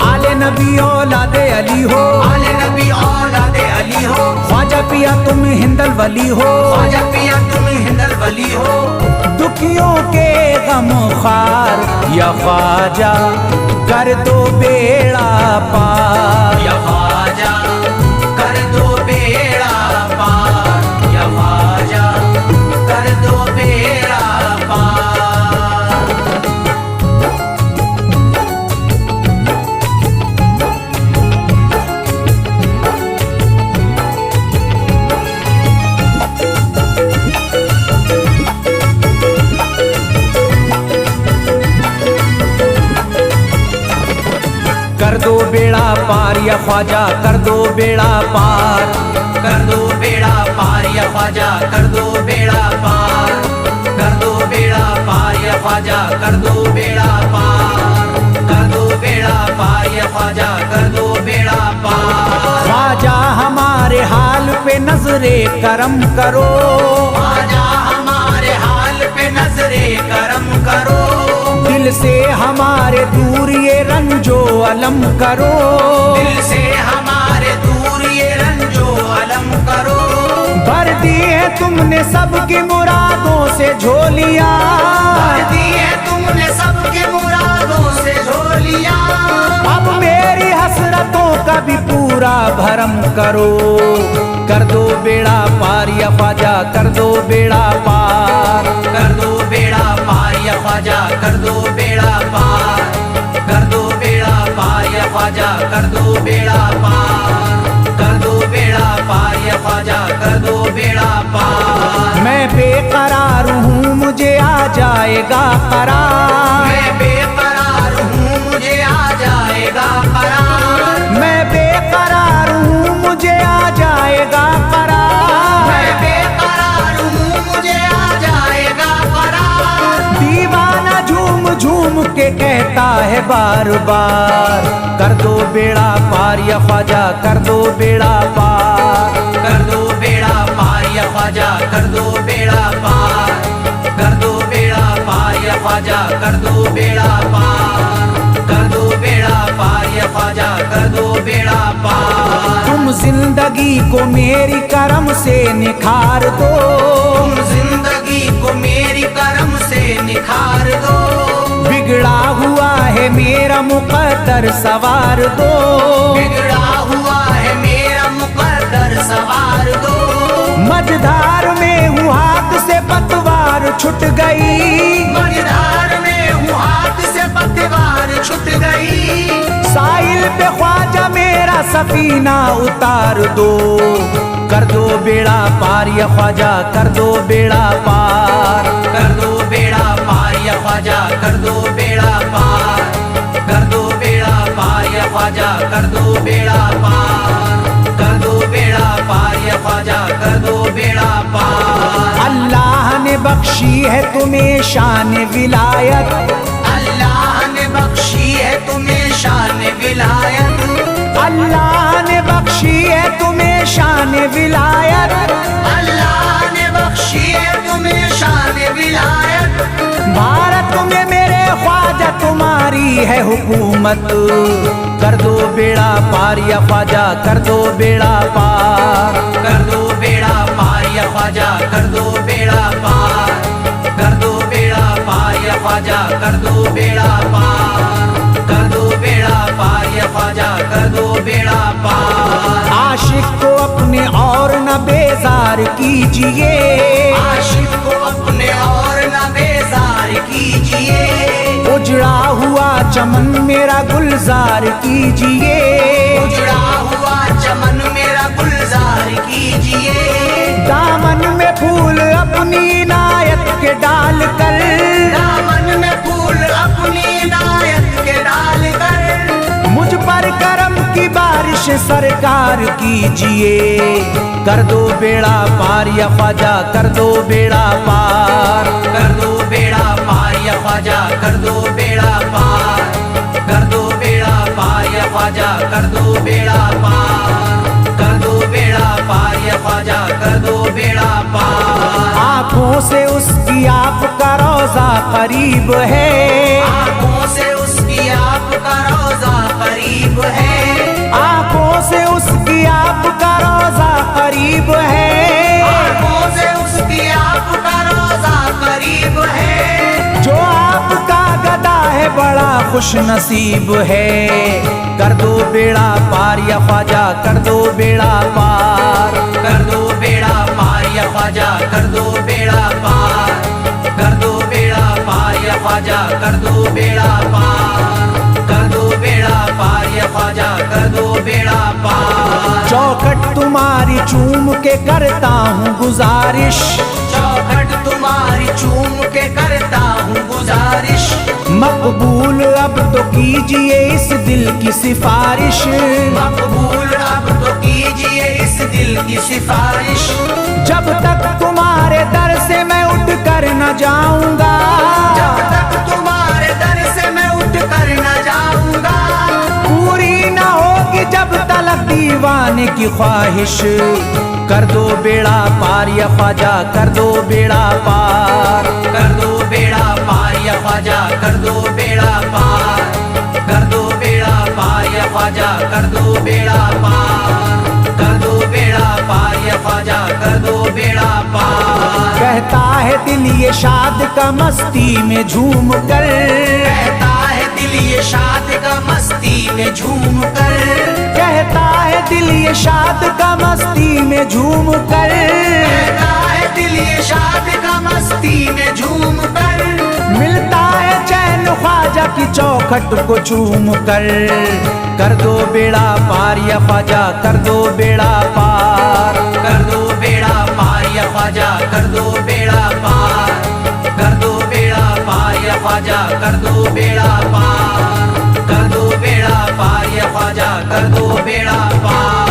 आले नबी औलादे अली हो, आले नबी औलादे अली हो, ख्वाजा पिया तुम हिंदल वली हो, ख्वाजा पिया तुम हिंदल वली हो। दुखियों के गम खार या ख्वाजा कर दो बेड़ा पार, या ख्वाजा कर दो बेड़ा पार, या ख्वाजा कर दो बेड़ा पार। कर दो बेड़ा पार या ख्वाजा कर दो बेड़ा पार, कर दो बेड़ा पार या ख्वाजा कर दो बेड़ा पार, कर दो बेड़ा पार या ख्वाजा कर दो बेड़ा पार, कर दो बेड़ा पार या ख्वाजा कर दो बेड़ा पार। ख्वाजा हमारे हाल पे नजरे करम करो, ख्वाजा हमारे हाल पे नजरे करम करो, दिल से हमारे दूर ये रंजो अलम करो, दिल से हमारे दूर ये रंजो अलम करो। भर दी है तुमने सबकी मुरादों से झोलियां, भर दी है तुमने सबकी मुरादों से झोलियां। अब मेरी हसरतों का भी पूरा भरम करो, कर दो बेड़ा पार या ख्वाजा कर दो बेड़ा पार, कर दो बेड़ा पार या ख्वाजा कर दो बेड़ा पार, कर दो बेड़ा पार या ख्वाजा कर दो बेड़ा पार, कर दो बेड़ा पार या ख्वाजा कर दो बेड़ा पार। मैं बेकरार हूँ मुझे आ जाएगा करार, मैं बेकरार हूँ मुझे आ जाएगा करार, मैं बेकरार हूँ मुझे आ जाएगा करार, मैं बेकरार हूँ मुझे आ जाएगा करार। दीवाना झूम झूम के कहता है बार बार, कर दो बेड़ा पार या ख्वाजा कर दो बेड़ा पार, कर दो बेड़ा पार या ख्वाजा कर दो बेड़ा पार, कर दो बेड़ा पार या ख्वाजा कर दो बेड़ा पार, कर दो बेड़ा पार या ख्वाजा कर दो बेड़ा पार। तुम जिंदगी को मेरी करम से निखार दो, तुम जिंदगी को मेरी करम से निखार दो, बिगड़ा हुआ है मेरा मुकद्दर सवार दो, बिगड़ा हुआ है मेरा मुकद्दर सवार दो। मझधार में हूँ हाथ से पतवार छूट गई, मझधार में हूँ हाथ से पतवार छूट गई, साहिल पे ख्वाजा मेरा सफीना उतार दो, कर दो बेड़ा पार या ख्वाजा कर दो बेड़ा पार, कर दो बेड़ा पार या ख्वाजा कर दो बेड़ा पार, कर दो बेड़ा पार या ख्वाजा कर दो बेड़ा पार, कर दो बेड़ा पार या ख्वाजा कर दो बेड़ा पार। अल्लाह ने बख्शी है तुम्हें शान विलायत, अल्लाह ने बख्शी है तुम्हें शान विलायत, अल्लाह ने बख्शी है तुम्हें शान विलायत, अल्लाह ने बख्शी है तुम्हें शान विलायत। भारत में मेरे ख्वाजा तुम्हारी है हुकूमत, कर दो बेड़ा पार या ख्वाजा कर दो बेड़ा पार, कर दो बेड़ा पार या ख्वाजा कर दो बेड़ा पार, कर दो बेड़ा पार या ख्वाजा कर दो बेड़ा पार, कर दो बेड़ा पार या ख्वाजा कर दो बेड़ा पार। आशिक को अपने और न बेजार कीजिए, आशिक को अपने और न बेजार कीजिए, उजड़ा हुआ चमन मेरा गुलजार कीजिए, उजड़ा हुआ चमन मेरा गुलजार कीजिए, दामन में फूल अपनी इनायत के डाल कर, दामन में फूल अपनी इनायत के डाल कर, मुझ पर करम की बारिश सरकार कीजिए, कर दो बेड़ा पार या ख्वाजा कर दो बेड़ा पार, कर दो बेड़ा पार या ख्वाजा कर दो बेड़ा पार, बेड़ा पार, कर दो बेड़ा पार या ख्वाजा कर दो बेड़ा पार। आंखों से उसकी आपका रोजा करीब है, आंखों से उसकी आपका रोजा करीब है, आंखों से उसकी आपका रोजा करीब है, आंखों से उसकी आपका रोजा करीब है। जो आपका गदा है बड़ा खुश नसीब है, कर दो बेड़ा पार या ख्वाजा कर दो बेड़ा पार, कर दो बेड़ा पार या ख्वाजा कर दो बेड़ा पार, कर दो बेड़ा पार या ख्वाजा कर दो बेड़ा पार, कर दो बेड़ा पार या ख्वाजा कर दो बेड़ा पार। चौखट तुम्हारी चूम के करता हूँ गुजारिश, चौखट तुम्हारी चूम के करता हूँ गुजारिश, मकबूल अब तो कीजिए इस दिल की सिफारिश, मकबूल अब तो कीजिए इस दिल की सिफारिश। जब तक तुम्हारे दर से मैं उठ कर न जाऊंगा, जब तक तुम्हारे दर से मैं उठ कर न जाऊंगा, पूरी न होगी जब तलक दीवाने की ख्वाहिश, कर दो बेड़ा पार या ख्वाजा कर दो बेड़ा पार, कर दो बेड़ा पार या ख्वाजा कर दो बेड़ा पार, कर दो बेड़ा पार या ख्वाजा कर दो बेड़ा पार, कर दो बेड़ा पार या ख्वाजा कर दो बेड़ा पार। कहता है दिल ये शाद का मस्ती में झूम कर, कहता है दिल ये शाद का मस्ती में झूम कर, कहता है दिल ये शाद का मस्ती में झूम कर, कहता है दिल ये शाद का मस्ती में झूम कर, मिलता है चैन ख्वाजा की चौखट को चूम कर दो बेड़ा पार या ख्वाजा कर दो बेड़ा पार, कर दो बेड़ा पार या ख्वाजा कर दो बेड़ा पार, कर दो बेड़ा पार या ख्वाजा कर दो बेड़ा पार, कर दो बेड़ा पार या ख्वाजा कर दो बेड़ा पार।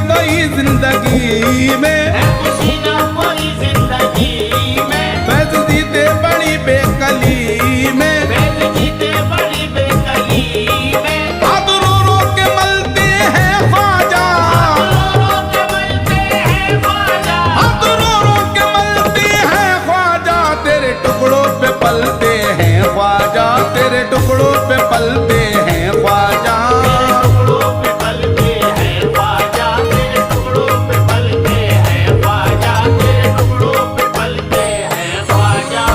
कोई जिंदगी में, है खुशी ना कोई जिंदगी में, फैज जीते बड़ी बेकली में, फैज जीते बड़ी बेकली में, हाथ रो रो के मलते हैं ख्वाजा, रो रो के मलते हैं ख्वाजा, हाथ रो रो के मलते हैं ख्वाजा, तेरे टुकड़ों पे पलते हैं ख्वाजा, तेरे टुकड़ों पे पलते हैं ख्वाजा। टुकड़ों पे पलते हैं ख्वाजा, तेरे टुकड़ों पे पलते हैं ख्वाजा, तेरे टुकड़ों पे पलते हैं ख्वाजा।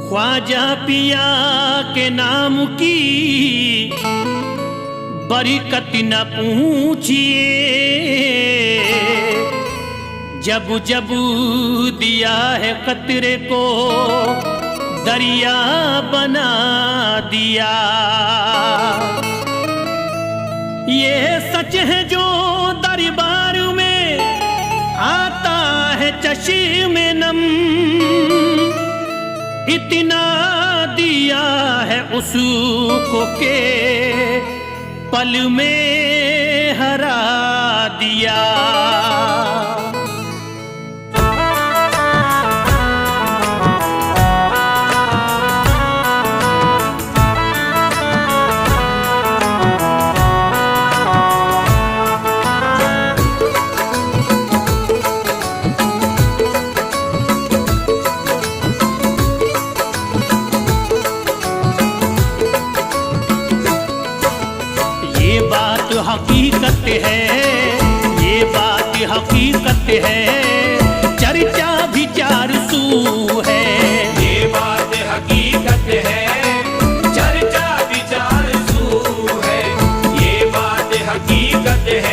ख्वाजा पिया के नाम की बरकत न पूछिए, जब जब दिया है कतरे को दरिया बना दिया। ये सच है जो दरबार में आता है चश्मे नम, इतना दिया है उसको के पल में हरा दिया। हकीकत है, ये बात हकीकत है, चर्चा विचार सू है। ये बात हकीकत है, चर्चा विचार सू है। ये बात हकीकत है,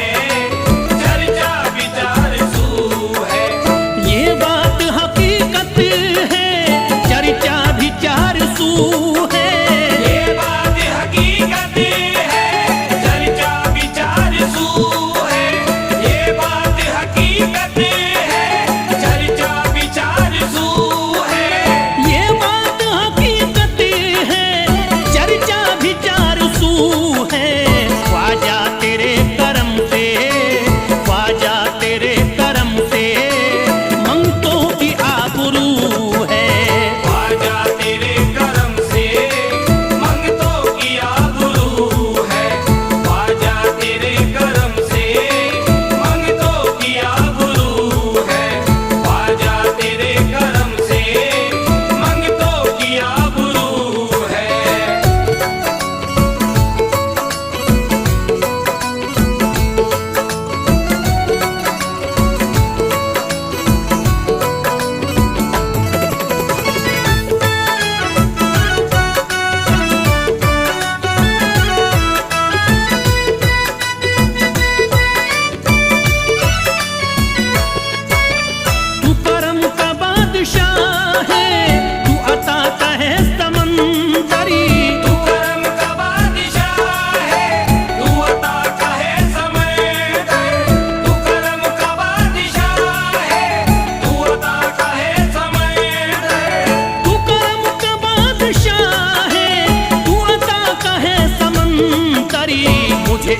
चर्चा विचार सू है। ये बात हकीकत है, चर्चा विचार सू है। ये बात हकीकत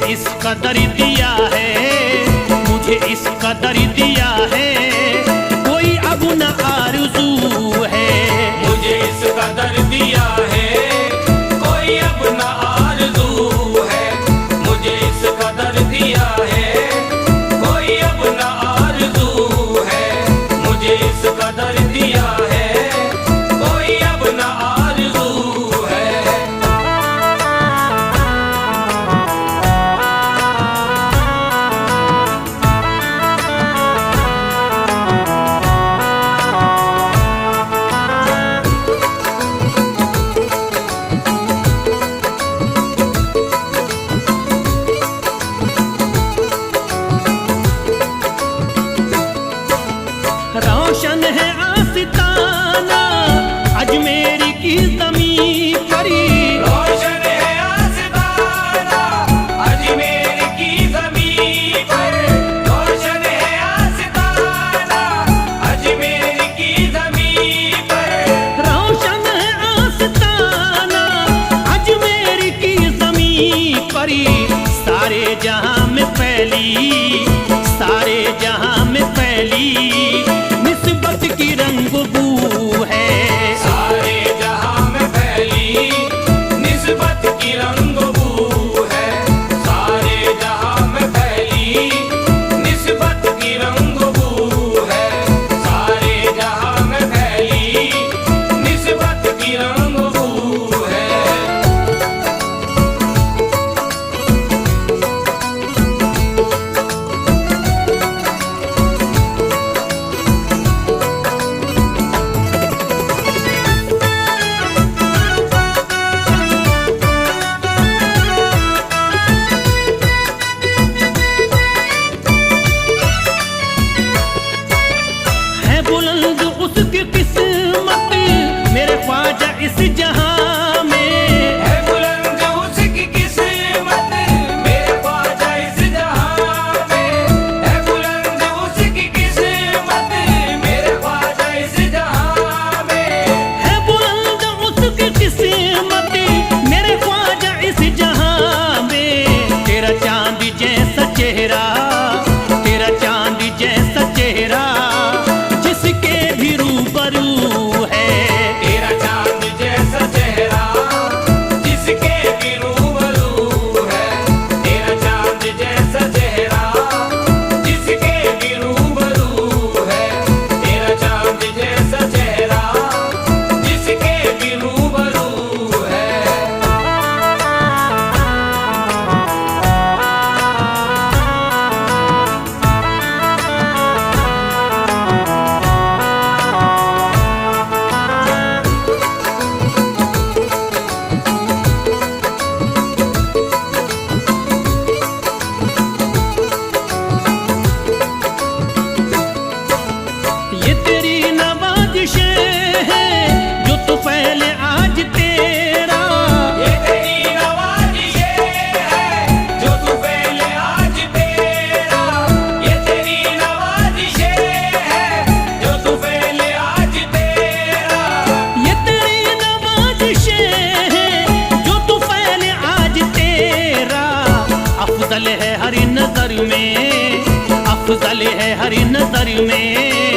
इस कदर दिया है, मुझे इस कदर दिया है, कोई अब न आरज़ू है। मुझे इस कदर दिया है, कोई अब न आरज़ू है। मुझे इस कदर दिया है, कोई अब न आरज़ू है। मुझे इस कदर दिया है, कोई अब न आरज़ू है। नक्शे हैं जो तू फैले आज तेरा, अफजल है हर नजर में, अफजल है हर नजर में।